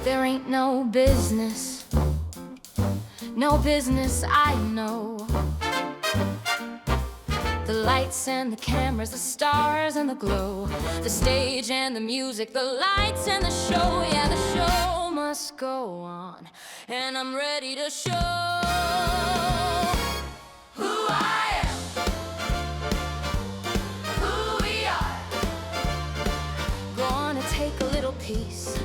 There ain't no business I know. The lights and the cameras, the stars and the glow, the stage and the music, the lights and the show. Yeah, the show must go on, and I'm ready to show who I am, who we are. Gonna take a little piece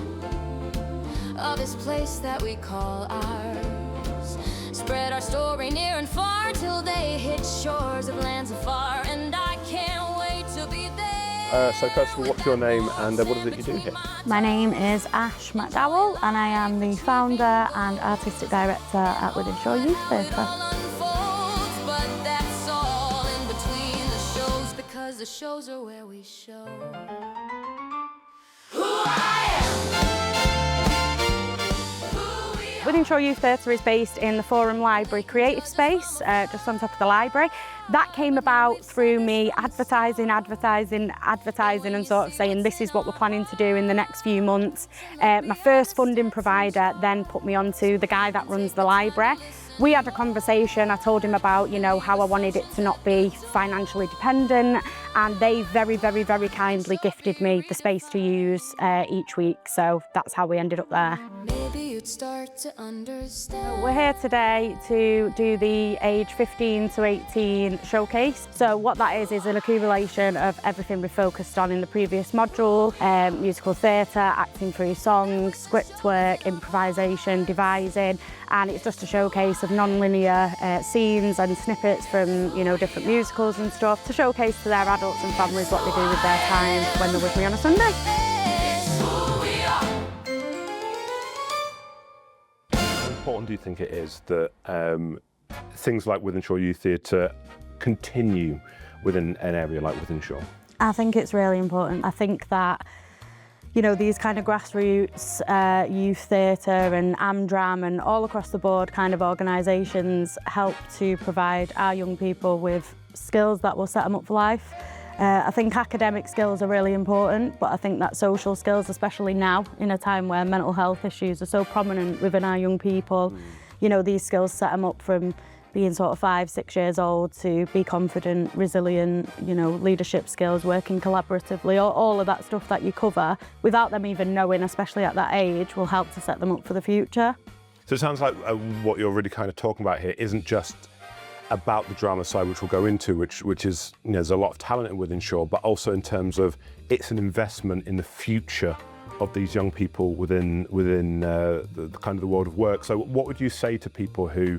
of this place that we call ours. Spread our story near and far till they hit shores of lands afar, and I can't wait to be there. So first of all, what's your name and what is it you do here? My name is Ash McDowell and I am the founder and artistic director at Wythenshawe Youth Theatre. But that's all in between the shows, because the shows are where we show who I am. Wythenshawe Youth Theatre is based in the Forum Library creative space, just on top of the library. That came about through me advertising and sort of saying this is what we're planning to do in the next few months. My first funding provider then put me on to the guy that runs the library. We had a conversation. I told him about, you know, how I wanted it to not be financially dependent, and they very, very, very kindly gifted me the space to use each week. So that's how we ended up there. Maybe you'd start to understand. We're here today to do the age 15 to 18 showcase. So what that is an accumulation of everything we focused on in the previous module: musical theatre, acting through songs, script work, improvisation, devising, and it's just a showcase of non-linear scenes and snippets from, you know, different musicals and stuff to showcase to their adults and families what they do with their time when they're with me on a Sunday. How important do you think it is that things like Wythenshawe Youth Theatre continue within an area like Wythenshawe? I think it's really important. I think that, you know, these kind of grassroots youth theatre and Amdram and all across the board kind of organisations help to provide our young people with skills that will set them up for life. I think academic skills are really important, but I think that social skills, especially now in a time where mental health issues are so prominent within our young people, you know, these skills set them up from being sort of 5, 6 years old to be confident, resilient, you know, leadership skills, working collaboratively, all of that stuff that you cover without them even knowing, especially at that age, will help to set them up for the future. So it sounds like what you're really kind of talking about here isn't just about the drama side, which we'll go into, which is, you know, there's a lot of talent in Wythenshawe, but also in terms of it's an investment in the future of these young people within the kind of the world of work. So what would you say to people who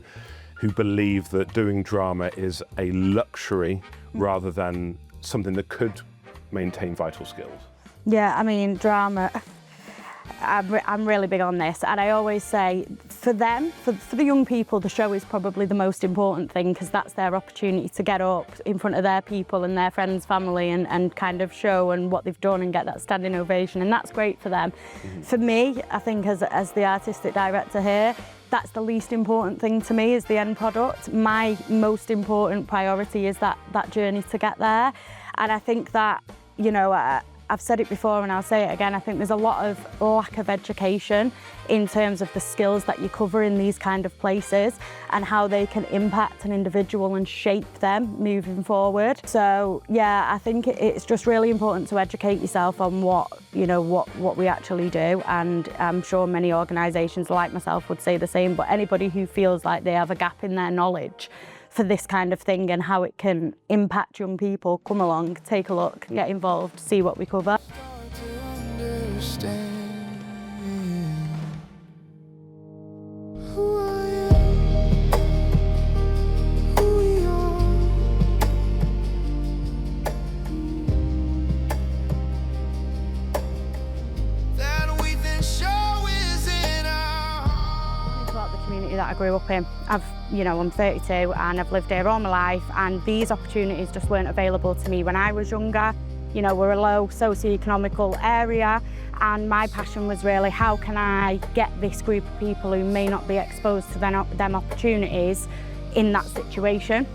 believe that doing drama is a luxury rather than something that could maintain vital skills? Yeah, I mean, drama, I'm really big on this, and I always say for them, for the young people, the show is probably the most important thing, because that's their opportunity to get up in front of their people and their friends, family, and kind of show and what they've done and get that standing ovation, and that's great for them. For me, I think as the artistic director here, that's the least important thing to me, is the end product. My most important priority is that journey to get there. And I think that, you know, I've said it before and I'll say it again, I think there's a lot of lack of education in terms of the skills that you cover in these kind of places and how they can impact an individual and shape them moving forward. So yeah, I think it's just really important to educate yourself on what we actually do, and I'm sure many organisations like myself would say the same, but anybody who feels like they have a gap in their knowledge for this kind of thing and how it can impact young people, come along, take a look, get involved, see what we cover. That I grew up in. I'm 32 and I've lived here all my life, and these opportunities just weren't available to me when I was younger. You know, we're a low socio-economical area, and my passion was really how can I get this group of people who may not be exposed to them opportunities in that situation.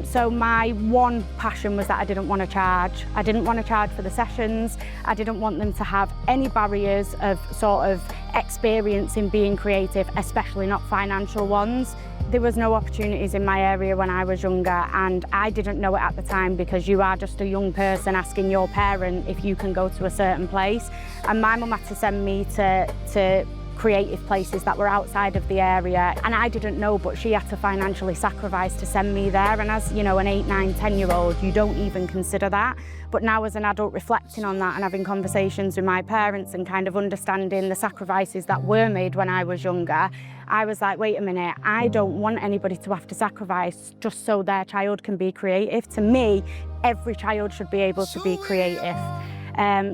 So my one passion was that I didn't want to charge. I didn't want to charge for the sessions. I didn't want them to have any barriers of sort of experience in being creative, especially not financial ones. There was no opportunities in my area when I was younger, and I didn't know it at the time, because you are just a young person asking your parent if you can go to a certain place. And my mum had to send me to creative places that were outside of the area, and I didn't know, but she had to financially sacrifice to send me there. And as you know, an 8, 9, 10-year-old, you don't even consider that. But now as an adult, reflecting on that and having conversations with my parents and kind of understanding the sacrifices that were made when I was younger, I was like, wait a minute, I don't want anybody to have to sacrifice just so their child can be creative. To me, every child should be able to be creative.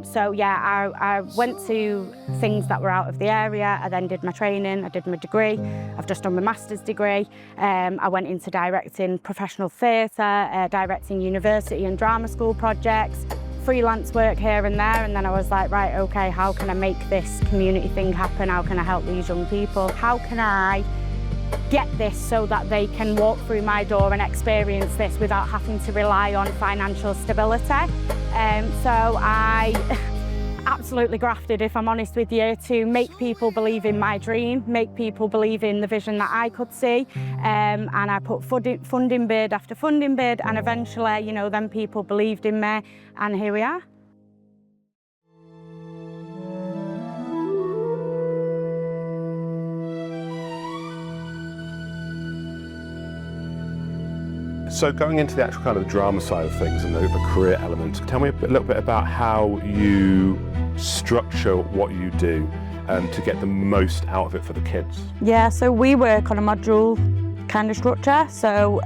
So yeah, I went to things that were out of the area. I then did my training, I did my degree. I've just done my master's degree. I went into directing professional theatre, directing university and drama school projects, freelance work here and there, and then I was like, right, okay, how can I make this community thing happen? How can I help these young people? How can I get this so that they can walk through my door and experience this without having to rely on financial stability? So I absolutely grafted, if I'm honest with you, to make people believe in my dream, make people believe in the vision that I could see. And I put funding bid after funding bid, and eventually, you know, then people believed in me, and here we are. So going into the actual kind of drama side of things and the career element, tell me a little bit about how you structure what you do to get the most out of it for the kids. Yeah, so we work on a module kind of structure. So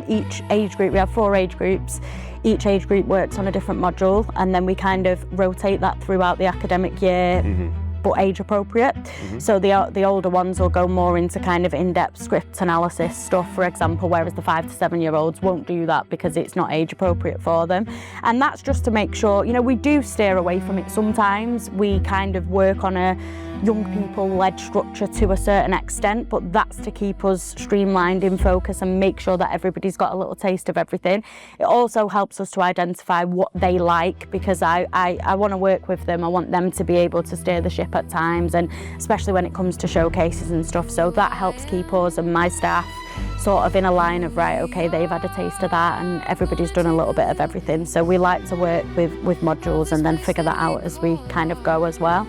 each age group, we have 4 age groups. Each age group works on a different module, and then we kind of rotate that throughout the academic year. But age appropriate. So the older ones will go more into kind of in-depth script analysis stuff, for example, whereas the 5 to 7-year-olds won't do that because it's not age appropriate for them. And that's just to make sure, you know, we do steer away from it sometimes. We kind of work on a young people-led structure to a certain extent, but that's to keep us streamlined in focus and make sure that everybody's got a little taste of everything. It also helps us to identify what they like, because I want to work with them. I want them to be able to steer the ship at times, and especially when it comes to showcases and stuff. So that helps keep us and my staff sort of in a line of, right, okay, they've had a taste of that and everybody's done a little bit of everything. So we like to work with modules and then figure that out as we kind of go as well.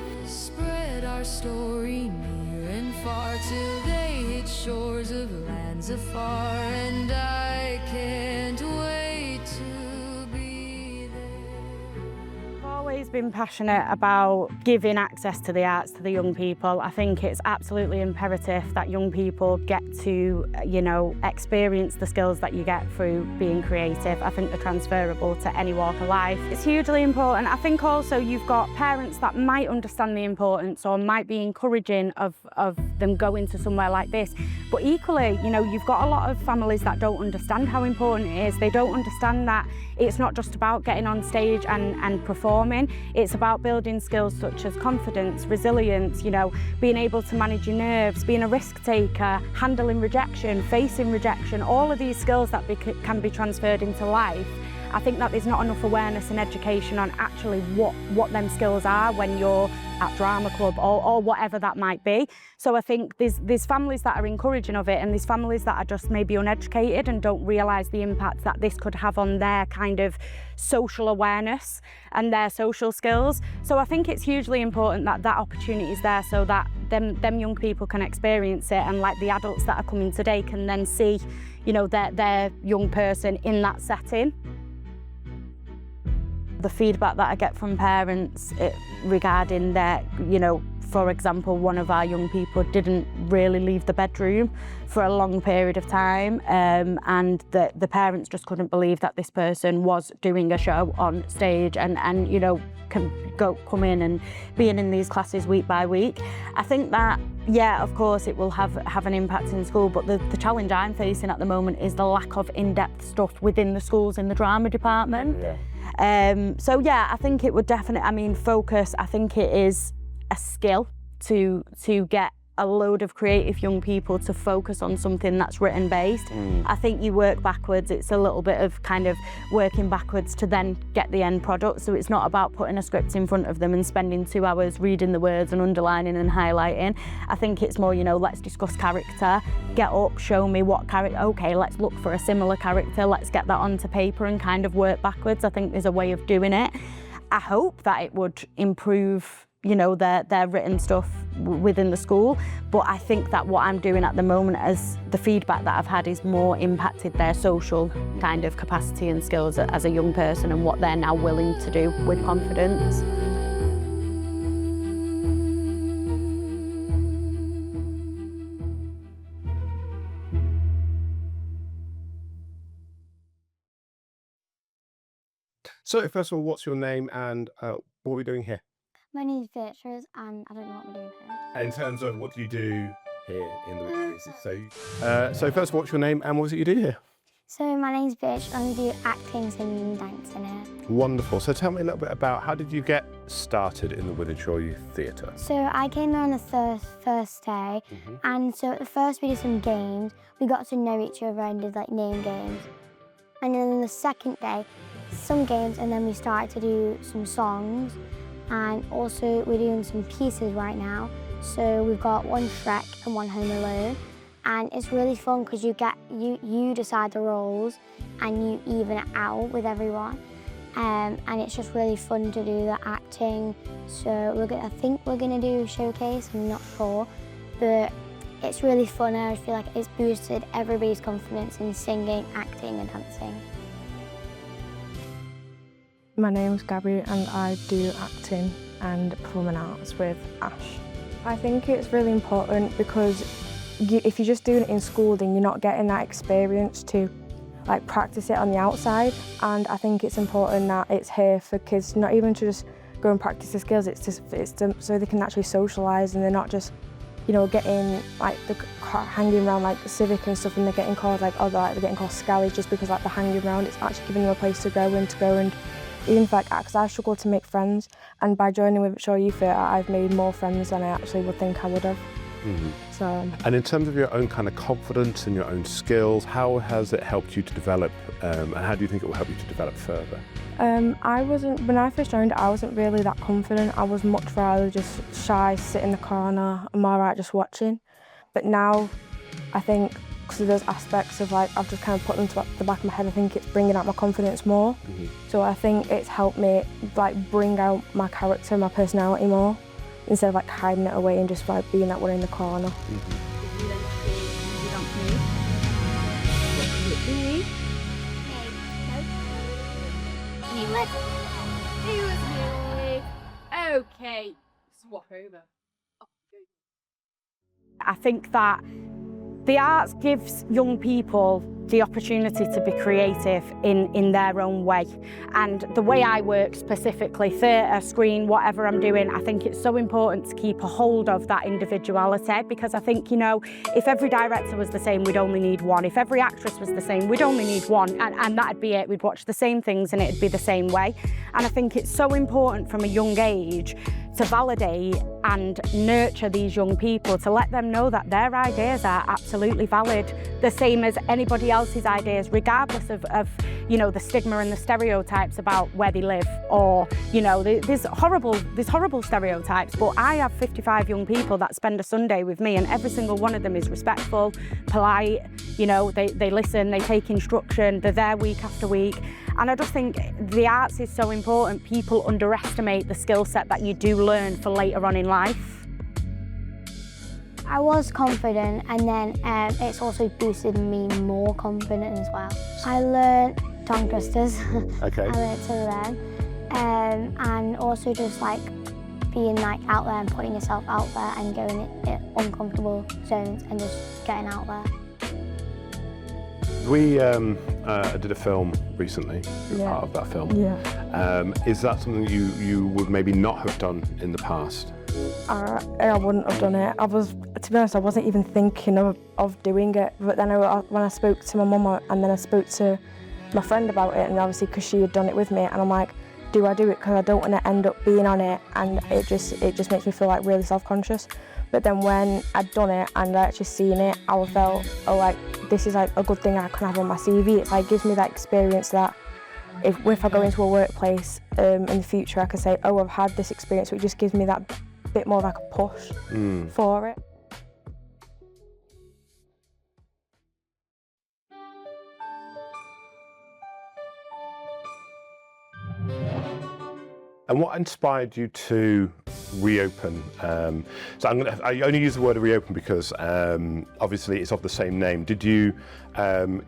Story near and far till they hit shores of lands afar, and I can't wait to be there. I've always been passionate about giving access to the arts to the young people. I think it's absolutely imperative that young people get to, you know, experience the skills that you get through being creative. I think they're transferable to any walk of life. It's hugely important. I think also you've got parents that might understand the importance or might be encouraging of them going to somewhere like this. But equally, you know, you've got a lot of families that don't understand how important it is. They don't understand that it's not just about getting on stage and performing. It's about building skills such as confidence, resilience, you know, being able to manage your nerves, being a risk taker, handling rejection, facing rejection, all of these skills that can be transferred into life. I think that there's not enough awareness and education on actually what them skills are when you're at drama club or whatever that might be. So I think there's families that are encouraging of it, and there's families that are just maybe uneducated and don't realise the impact that this could have on their kind of social awareness and their social skills. So I think it's hugely important that that opportunity is there, so that them young people can experience it, and like the adults that are coming today can then see, you know, their young person in that setting. The feedback that I get from parents regarding their, you know, for example, one of our young people didn't really leave the bedroom for a long period of time, and the parents just couldn't believe that this person was doing a show on stage and you know, can come in and being in these classes week by week. I think that, yeah, of course it will have an impact in school, but the challenge I'm facing at the moment is the lack of in-depth stuff within the schools in the drama department. Yeah. So yeah, I think it would definitely, I mean, focus, I think it is a skill to get a load of creative young people to focus on something that's written based. I think you work backwards. It's a little bit of kind of working backwards to then get the end product. So it's not about putting a script in front of them and spending 2 hours reading the words and underlining and highlighting. I think it's more, you know, let's discuss character, get up, show me what character, okay, let's look for a similar character, let's get that onto paper and kind of work backwards. I think there's a way of doing it. I hope that it would improve, you know, their written stuff within the school, but I think that what I'm doing at the moment, as the feedback that I've had, is more impacted their social kind of capacity and skills as a young person and what they're now willing to do with confidence. So first of all, what's your name and what are we doing here? My name's Beatrice and I don't know what we're doing here. In terms of what do you do here in the Wythenshawe? So first of all, what's your name and what is it you do here? So my name's Beatrice and we do acting, singing and dancing here. Wonderful. So tell me a little bit about how did you get started in the Wythenshawe Youth Theatre? So I came there on the first day and so at the first we did some games. We got to know each other and did like name games. And then on the second day, some games, and then we started to do some songs. And also we're doing some pieces right now. So we've got one Shrek and one Home Alone. And it's really fun because you decide the roles and you even it out with everyone. And it's just really fun to do the acting. So I think we're gonna do a showcase, I'm not sure. But it's really fun and I feel like it's boosted everybody's confidence in singing, acting and dancing. My name's Gabby and I do acting and performing arts with Ash. I think it's really important because if you're just doing it in school, then you're not getting that experience to like practice it on the outside. And I think it's important that it's here for kids, not even to just go and practice the skills, it's so they can actually socialise and they're not just, you know, getting like hanging around like civic and stuff and they're getting called like, oh, they're getting called scally just because like they're hanging around. It's actually giving them a place to go and even if because I struggle to make friends, and by joining Wythenshawe Youth Theatre, I've made more friends than I actually would think I would have. So. And in terms of your own kind of confidence and your own skills, how has it helped you to develop, and how do you think it will help you to develop further? When I first joined, I wasn't really that confident. I was much rather just shy, sit in the corner, I'm alright just watching. But now, I think, because of those aspects of like, I've just kind of put them to the back of my head, I think it's bringing out my confidence more. So I think it's helped me like bring out my character, my personality more, instead of like hiding it away and just like being that one in the corner. Okay, swap over. I think that the arts gives young people the opportunity to be creative in their own way. And the way I work specifically, theatre, screen, whatever I'm doing, I think it's so important to keep a hold of that individuality, because I think, you know, if every director was the same, we'd only need one. If every actress was the same, we'd only need one, and that'd be it. We'd watch the same things and it'd be the same way. And I think it's so important from a young age to validate and nurture these young people, to let them know that their ideas are absolutely valid, the same as anybody else's ideas, regardless of you know, the stigma and the stereotypes about where they live, or, you know, there's horrible stereotypes. But I have 55 young people that spend a Sunday with me, and every single one of them is respectful, polite, you know, they listen, they take instruction, they're there week after week. And I just think the arts is so important. People underestimate the skill set that you do learn for later on in life. I was confident, and then it's also boosted me more confident as well. I learned tongue twisters. Okay. I learned some of them. And also just like being like out there and putting yourself out there and going in uncomfortable zones and just getting out there. We did a film recently, part of that film. Yeah. Is that something you would maybe not have done in the past? I wouldn't have done it. To be honest, I wasn't even thinking of doing it. But then when I spoke to my mum and then I spoke to my friend about it, and obviously because she had done it with me, and I'm like, do I do it? Because I don't want to end up being on it, and it just makes me feel like really self-conscious. But then when I'd done it and I actually seen it, I felt, oh, like, this is like a good thing I can have on my CV. It's like, gives me that experience that if I go into a workplace in the future, I can say, oh, I've had this experience, so it just gives me that bit more like a push for it. And what inspired you to reopen? So I only use the word reopen because obviously it's of the same name. Did you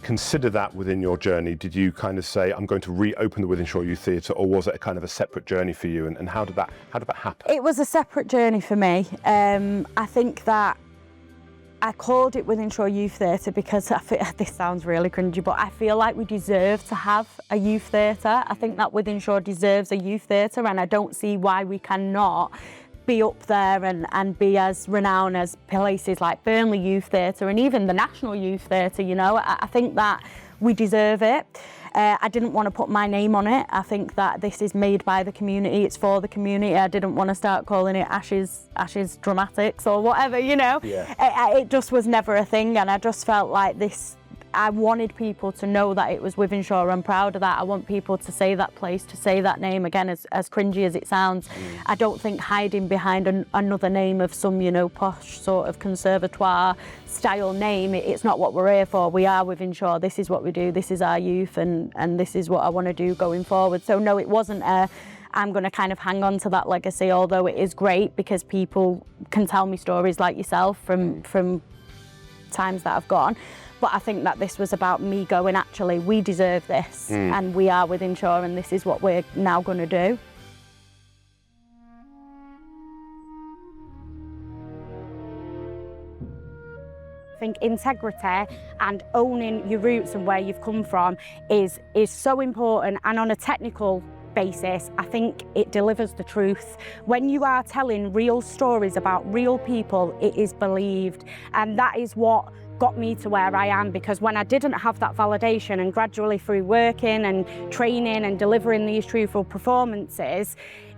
consider that within your journey? Did you kind of say, I'm going to reopen the Wythenshawe Youth Theatre, or was it a kind of a separate journey for you? And how did that happen? It was a separate journey for me. I think that I called it Wythenshawe Youth Theatre because this sounds really cringy, but I feel like we deserve to have a youth theatre. I think that Wythenshawe deserves a youth theatre, and I don't see why we cannot be up there and be as renowned as places like Burnley Youth Theatre and even the National Youth Theatre, you know. I think that we deserve it. I didn't want to put my name on it. I think that this is made by the community, it's for the community. I didn't want to start calling it Ashes Dramatics or whatever, you know. Yeah. It just was never a thing, and I just felt like this, I wanted people to know that it was Wythenshawe. I'm proud of that. I want people to say that place, to say that name again, as cringy as it sounds. I don't think hiding behind another name of some, you know, posh sort of conservatoire style name, it's not what we're here for. We are Wythenshawe. This is what we do. This is our youth, and this is what I want to do going forward. So no, it wasn't I'm going to kind of hang on to that legacy, although it is great because people can tell me stories like yourself from times that I've gone. But I think that this was about me going, actually, we deserve this, and we are Wythenshawe, and this is what we're now going to do. I think integrity and owning your roots and where you've come from is so important, and on a technical basis, I think it delivers the truth. When you are telling real stories about real people, it is believed, and that is what got me to where I am, because when I didn't have that validation, and gradually through working and training and delivering these truthful performances,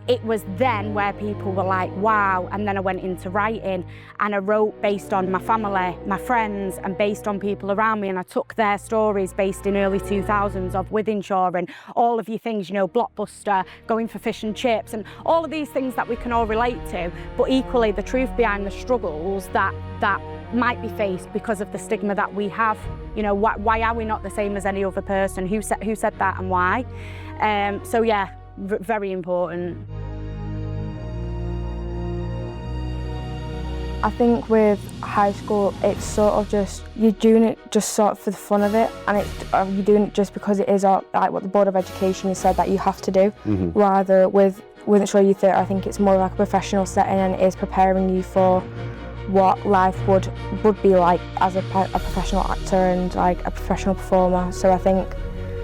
it was then where people were like, wow. And then I went into writing, and I wrote based on my family, my friends, and based on people around me, and I took their stories based in early 2000s of Wythenshawe and all of your things, you know, Blockbuster, going for fish and chips, and all of these things that we can all relate to, but equally the truth behind the struggles that might be faced because of the stigma that we have. You know, why are we not the same as any other person? Who said that, and why? So yeah, very important. I think with high school, it's sort of just, you're doing it just sort of for the fun of it, and you're doing it just because it is like what the Board of Education has said that you have to do. Rather with Wythenshawe Youth Theatre, I think it's more like a professional setting, and it is preparing you for what life would be like as a professional actor and like a professional performer. So I think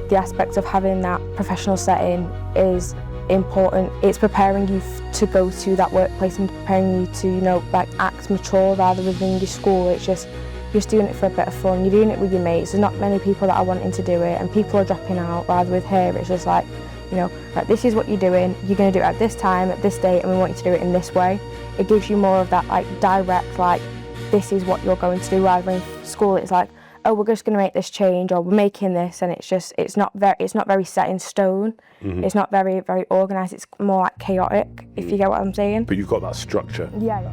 the aspect of having that professional setting is important. It's preparing you to go to that workplace and preparing you to, you know, like act mature rather than your school. It's just, you're just doing it for a bit of fun. You're doing it with your mates. There's not many people that are wanting to do it, and people are dropping out. Rather with here, it's just like, you know, like, this is what you're doing. You're going to do it at this time, at this date, and we want you to do it in this way. It gives you more of that like direct, like, this is what you're going to do, rather than in school it's like, oh, we're just going to make this change, or we're making this, and it's not very set in stone. It's not very organised. It's more like chaotic, if you get what I'm saying. But you've got that structure. Yeah.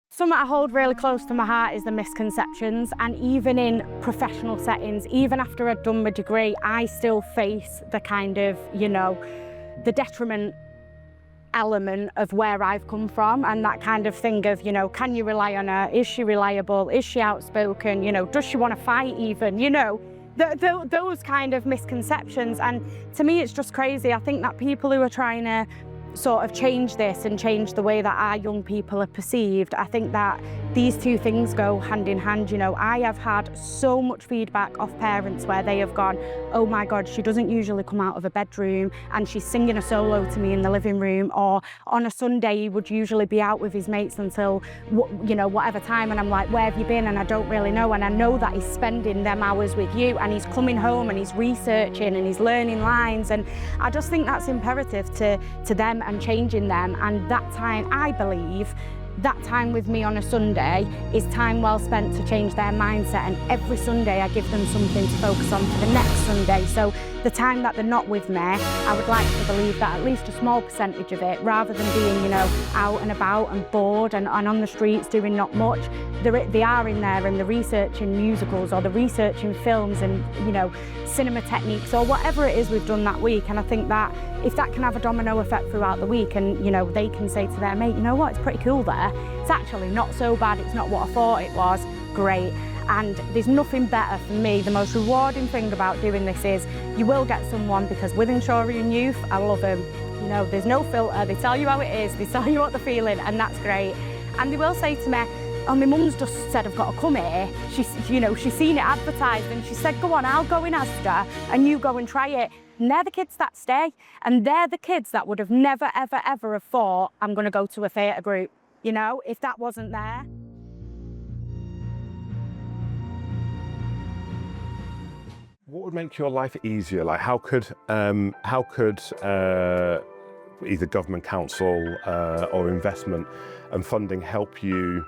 Something I hold really close to my heart is the misconceptions, and even in professional settings, even after I'd done my degree, I still face the kind of, you know, the detriment element of where I've come from, and that kind of thing of, you know, can you rely on her? Is she reliable? Is she outspoken? You know, does she want to fight even? You know, those kind of misconceptions. And to me, it's just crazy. I think that people who are trying to sort of change this and change the way that our young people are perceived, I think that these two things go hand in hand. You know, I have had so much feedback off parents where they have gone, oh my God, she doesn't usually come out of a bedroom and she's singing a solo to me in the living room, or on a Sunday he would usually be out with his mates until, you know, whatever time, and I'm like, where have you been? And I don't really know, and I know that he's spending them hours with you, and he's coming home and he's researching and he's learning lines, and I just think that's imperative to them and changing them. And that time, I believe, that time with me on a Sunday is time well spent to change their mindset, and every Sunday I give them something to focus on for the next Sunday. So the time that they're not with me, I would like to believe that at least a small percentage of it, rather than being, you know, out and about and bored and on the streets doing not much, they are in there and they're researching musicals, or they're researching films and, you know, cinema techniques, or whatever it is we've done that week. And I think that if that can have a domino effect throughout the week, and, you know, they can say to their mate, you know what, it's pretty cool there, it's actually not so bad, it's not what I thought it was, great. And there's nothing better for me. The most rewarding thing about doing this is you will get someone, because Wythenshawe youth, I love them. You know, there's no filter, they tell you how it is, they tell you what they're feeling, and that's great. And they will say to me, oh, my mum's just said I've got to come here. You know, she's seen it advertised and she said, go on, I'll go in Asda and you go and try it. And they're the kids that stay, and they're the kids that would have never, ever, ever have thought, I'm going to go to a theatre group, you know, if that wasn't there. What would make your life easier? Like, how could either government, council, or investment and funding help you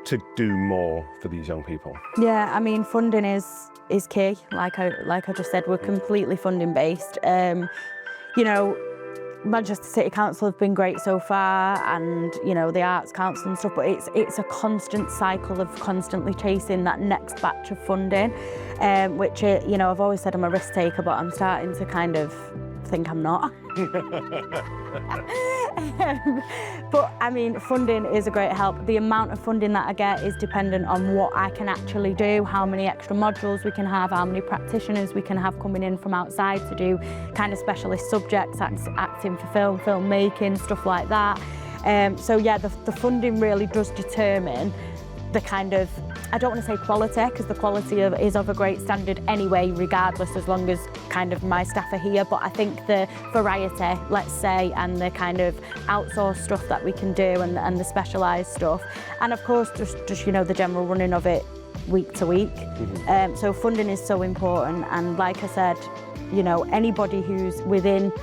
to do more for these young people? Yeah, I mean, funding is key. Like I just said, we're completely funding based. You know, Manchester City Council have been great so far, and, you know, the Arts Council and stuff, but it's a constant cycle of constantly chasing that next batch of funding, which, you know, I've always said I'm a risk taker, but I'm starting to kind of think I'm not. But I mean, funding is a great help. The amount of funding that I get is dependent on what I can actually do, how many extra modules we can have, how many practitioners we can have coming in from outside to do kind of specialist subjects, acting for film, filmmaking, stuff like that. So yeah, the funding really does determine the kind of, I don't want to say quality, because the quality is of a great standard anyway, regardless, as long as kind of my staff are here. But I think the variety, let's say, and the kind of outsourced stuff that we can do, and the specialised stuff, and of course just you know, the general running of it week to week. Mm-hmm. So funding is so important, and like I said, you know, anybody who's within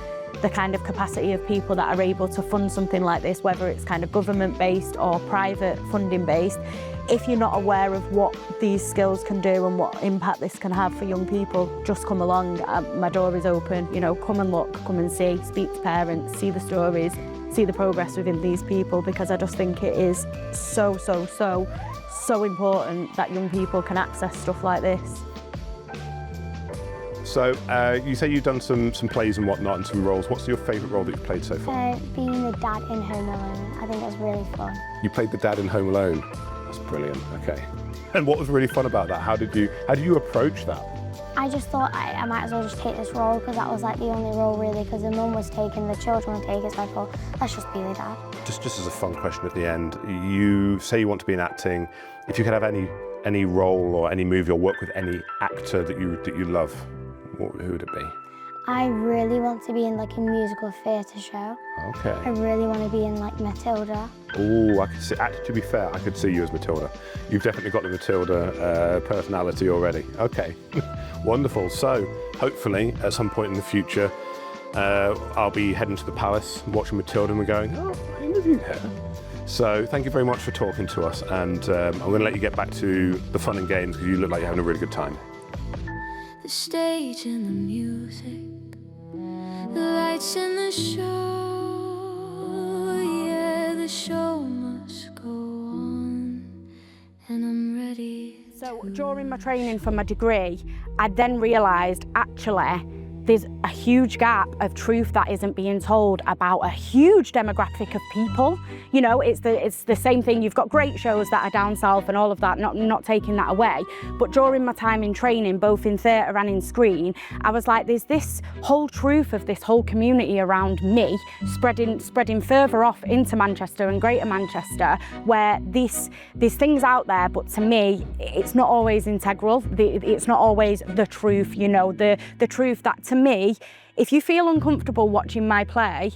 the kind of capacity of people that are able to fund something like this, whether it's kind of government based or private funding based, if you're not aware of what these skills can do and what impact this can have for young people, just come along. My door is open, you know, come and look, come and see, speak to parents, see the stories, see the progress within these people, because I just think it is so important that young people can access stuff like this. So you say you've done some plays and whatnot, and some roles. What's your favourite role that you've played so far? Being the dad in Home Alone. I think it was really fun. You played the dad in Home Alone. That's brilliant. Okay. And what was really fun about that? How did you approach that? I just thought I might as well just take this role, because that was like the only role really, because the mum was taken, the children were taken, so I thought, let's just be the dad. Just as a fun question at the end, you say you want to be in acting. If you could have any role or any movie or work with any actor that you love, who would it be? I really want to be in like a musical theatre show. Okay. I really want to be in like Matilda. Oh, I could see. Actually, to be fair, I could see you as Matilda. You've definitely got the Matilda personality already. Okay, wonderful. So, hopefully, at some point in the future, I'll be heading to the palace, watching Matilda, and we're going, oh, I interviewed her. So, thank you very much for talking to us, and I'm going to let you get back to the fun and games, because you look like you're having a really good time. The stage and the music, the lights and the show, yeah, the show must go on, and I'm ready. So during my training for my degree, I then realised actually there's a huge gap of truth that isn't being told about a huge demographic of people. You know, it's the same thing. You've got great shows that are down south and all of that, not taking that away. But during my time in training, both in theatre and in screen, I was like, there's this whole truth of this whole community around me spreading further off into Manchester and Greater Manchester, where there's things out there, but to me, it's not always integral. It's not always the truth, you know, the truth that to me, if you feel uncomfortable watching my play,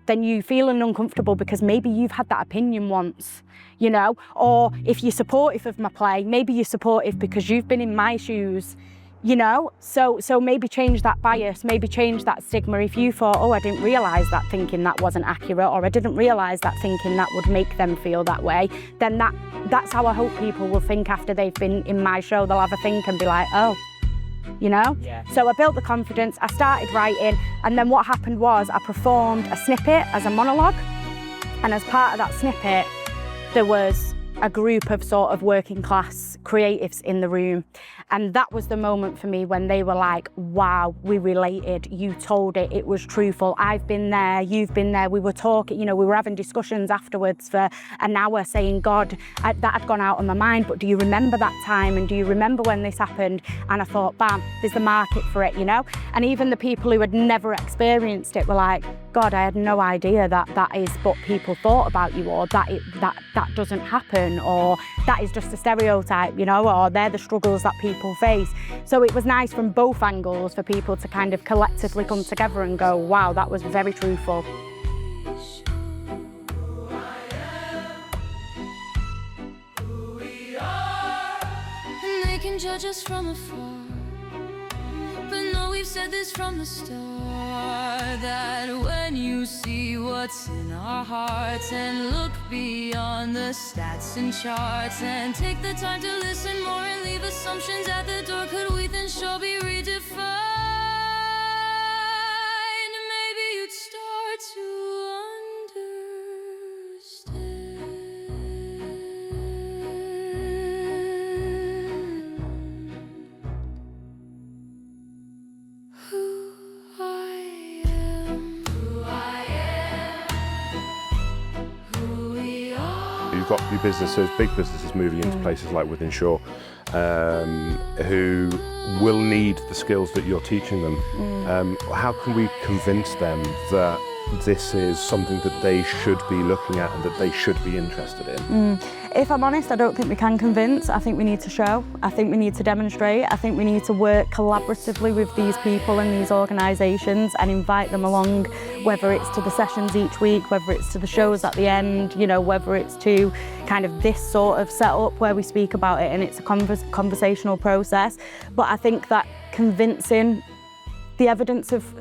then you feeling uncomfortable because maybe you've had that opinion once, you know, or if you're supportive of my play, maybe you're supportive because you've been in my shoes, you know, so maybe change that bias, maybe change that stigma. If you thought, oh, I didn't realise that thinking that wasn't accurate, or I didn't realise that thinking that would make them feel that way, then that's how I hope people will think after they've been in my show. They'll have a think and be like, oh, you know? Yeah. So I built the confidence, I started writing, and then what happened was I performed a snippet as a monologue, and as part of that snippet, there was a group of sort of working class creatives in the room. And that was the moment for me when they were like, wow, we related, you told it, it was truthful, I've been there, you've been there, we were talking, you know, we were having discussions afterwards for an hour saying, God, that had gone out of my mind, but do you remember that time, and do you remember when this happened? And I thought, bam, there's the market for it, you know? And even the people who had never experienced it were like, God, I had no idea that is what people thought about you, or that doesn't happen, or that is just a stereotype, you know, or they're the struggles that people face. So it was nice from both angles for people to kind of collectively come together and go, wow, that was very truthful. And they can judge us from afar, but no, we've said this from the start, that when you see what's in our hearts and look beyond the stats and charts and take the time to listen more and leave assumptions at the door, could Wythenshawe be redefined? Maybe you'd start to You've got your businesses, big businesses moving into places like Wythenshawe, who will need the skills that you're teaching them. How can we convince them that this is something that they should be looking at and that they should be interested in? If I'm honest, I don't think we can convince. I think we need to show. I think we need to demonstrate. I think we need to work collaboratively with these people and these organisations and invite them along, whether it's to the sessions each week, whether it's to the shows at the end, you know, whether it's to kind of this sort of setup where we speak about it and it's a conversational process. But I think that convincing, the evidence of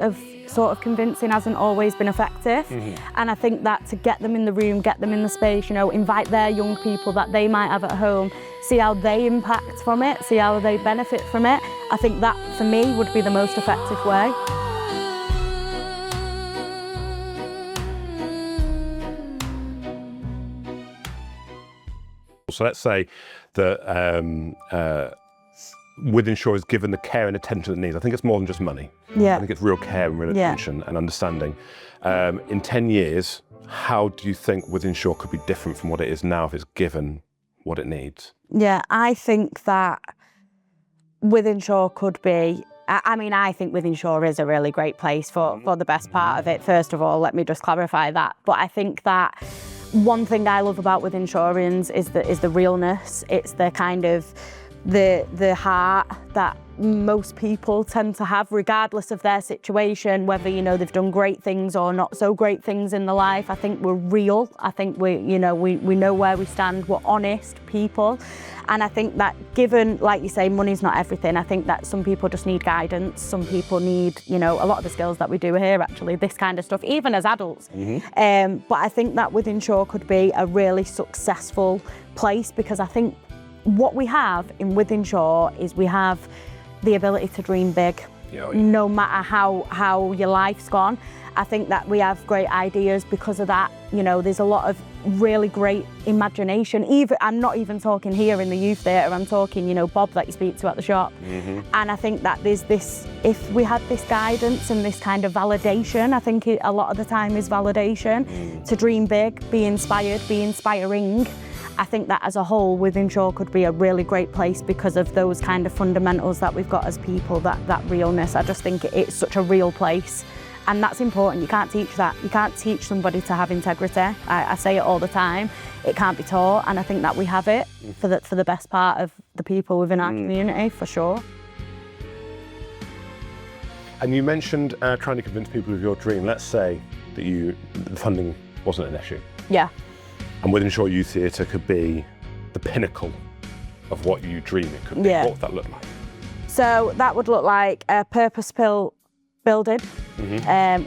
sort of convincing hasn't always been effective. And I think that to get them in the room, get them in the space, you know, invite their young people that they might have at home, see how they impact from it, see how they benefit from it. I think that, for me, would be the most effective way. So let's say that Wythenshawe is given the care and attention it needs. I think it's more than just money. Yeah. I think it's real care and real attention and understanding. In 10 years, how do you think Wythenshawe could be different from what it is now if it's given what it needs? Yeah, I think that Wythenshawe could be, I mean, I think Wythenshawe is a really great place for the best part of it. First of all, let me just clarify that. But I think that one thing I love about Wythenshaweans is the realness. It's the kind of the heart that most people tend to have, regardless of their situation, whether, you know, they've done great things or not so great things in their life. I think we're real. I think we know where we stand. We're honest people. And I think that given, like you say, money's not everything. I think that some people just need guidance. Some people need, you know, a lot of the skills that we do here, actually, this kind of stuff, even as adults. But I think that Wythenshawe could be a really successful place, because I think what we have in Wythenshawe is we have the ability to dream big, no matter how your life's gone. I think that we have great ideas because of that. You know, there's a lot of really great imagination. Even I'm not even talking here in the youth theatre, I'm talking, you know, Bob that you speak to at the shop. And I think that there's this, if we had this guidance and this kind of validation, I think a lot of the time is validation, to dream big, be inspired, be inspiring. I think that as a whole, Wythenshawe could be a really great place because of those kind of fundamentals that we've got as people, that realness. I just think it's such a real place. And that's important. You can't teach that. You can't teach somebody to have integrity. I say it all the time. It can't be taught, and I think that we have it for the best part of the people within our community, for sure. And you mentioned trying to convince people of your dream. Let's say that the funding wasn't an issue. Yeah. And Wythenshawe Youth Theatre could be the pinnacle of what you dream it could be. Yeah. What would that look like? So that would look like a purpose-built building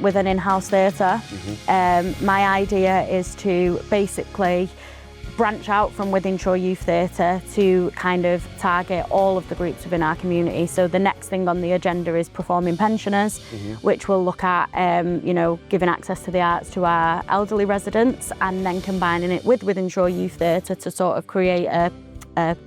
with an in-house theatre. My idea is to basically branch out from Wythenshawe Youth Theatre to kind of target all of the groups within our community. So the next thing on the agenda is performing pensioners, which will look at you know, giving access to the arts to our elderly residents, and then combining it with Wythenshawe Youth Theatre to sort of create a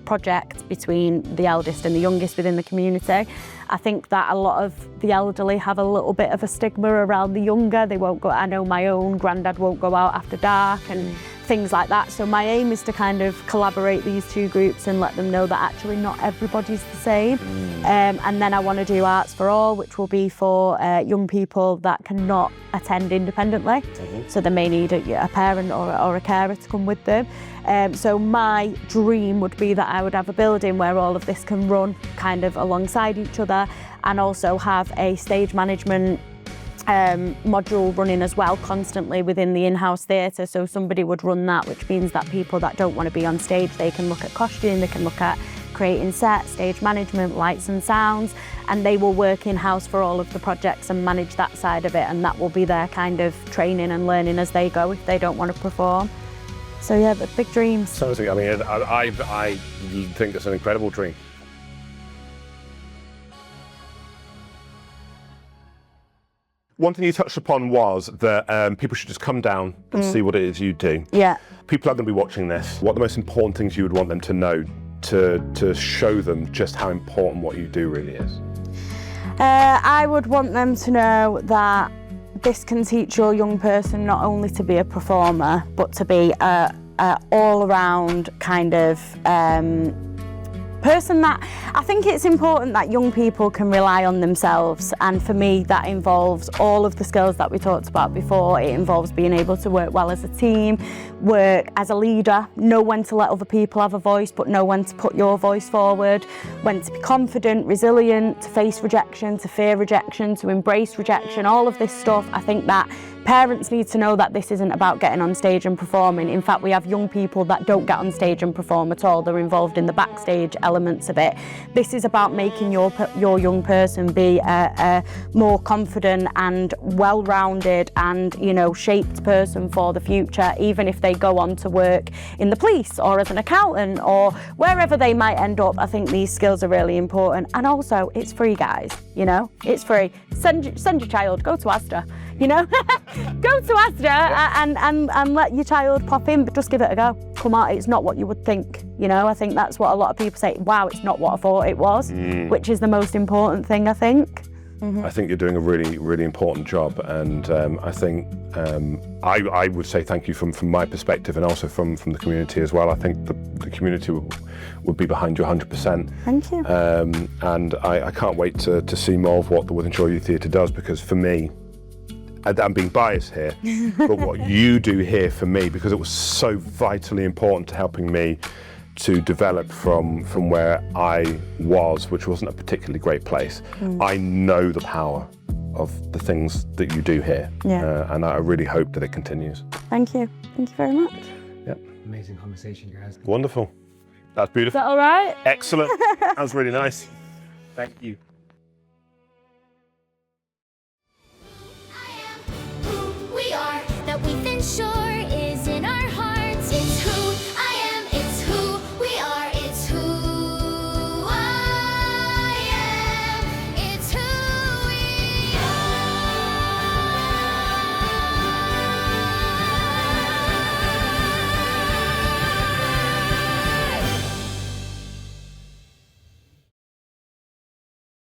project between the eldest and the youngest within the community. I think that a lot of the elderly have a little bit of a stigma around the younger. They won't go, I know my own granddad won't go out after dark and things like that. So my aim is to kind of collaborate these two groups and let them know that actually not everybody's the same. And then I want to do Arts for All, which will be for young people that cannot attend independently. So they may need a parent or a carer to come with them. So my dream would be that I would have a building where all of this can run kind of alongside each other, and also have a stage management module running as well constantly within the in-house theatre. So somebody would run that, which means that people that don't want to be on stage, they can look at costume, they can look at creating set, stage management, lights and sounds, and they will work in-house for all of the projects and manage that side of it, and that will be their kind of training and learning as they go if they don't want to perform. So yeah, but big dreams. Sounds like, I mean, I think it's an incredible dream. One thing you touched upon was that people should just come down and see what it is you do. Yeah. People are going to be watching this. What are the most important things you would want them to know to show them just how important what you do really is? I would want them to know that this can teach your young person not only to be a performer, but to be a all-around kind of person that I think it's important that young people can rely on themselves, and for me that involves all of the skills that we talked about before. It involves being able to work well as a team, work as a leader, know when to let other people have a voice but know when to put your voice forward, when to be confident, resilient, to face rejection, to fear rejection, to embrace rejection, all of this stuff. I think that parents need to know that this isn't about getting on stage and performing. In fact, we have young people that don't get on stage and perform at all. They're involved in the backstage elements of it. This is about making your young person be a more confident and well-rounded and, you know, shaped person for the future, even if they go on to work in the police or as an accountant or wherever they might end up. I think these skills are really important. And also, it's free, guys, you know, it's free. Send your child, go to Asda, you know, go to Asda and let your child pop in, but just give it a go. Come out, it's not what you would think, you know. I think that's what a lot of people say, wow, it's not what I thought it was, which is the most important thing, I think. I think you're doing a really, really important job, and I think I would say thank you from my perspective, and also from the community as well. I think the community would be behind you 100%. Thank you. And I can't wait to see more of what the Wythenshawe Youth Theatre does, because for me, I'm being biased here, but what you do here for me, because it was so vitally important to helping me to develop from where I was, which wasn't a particularly great place. I know the power of the things that you do here, and I really hope that it continues. Thank you. Thank you very much. Yep. Amazing conversation, guys. Wonderful. That's beautiful. Is that all right? Excellent. That was really nice. Thank you.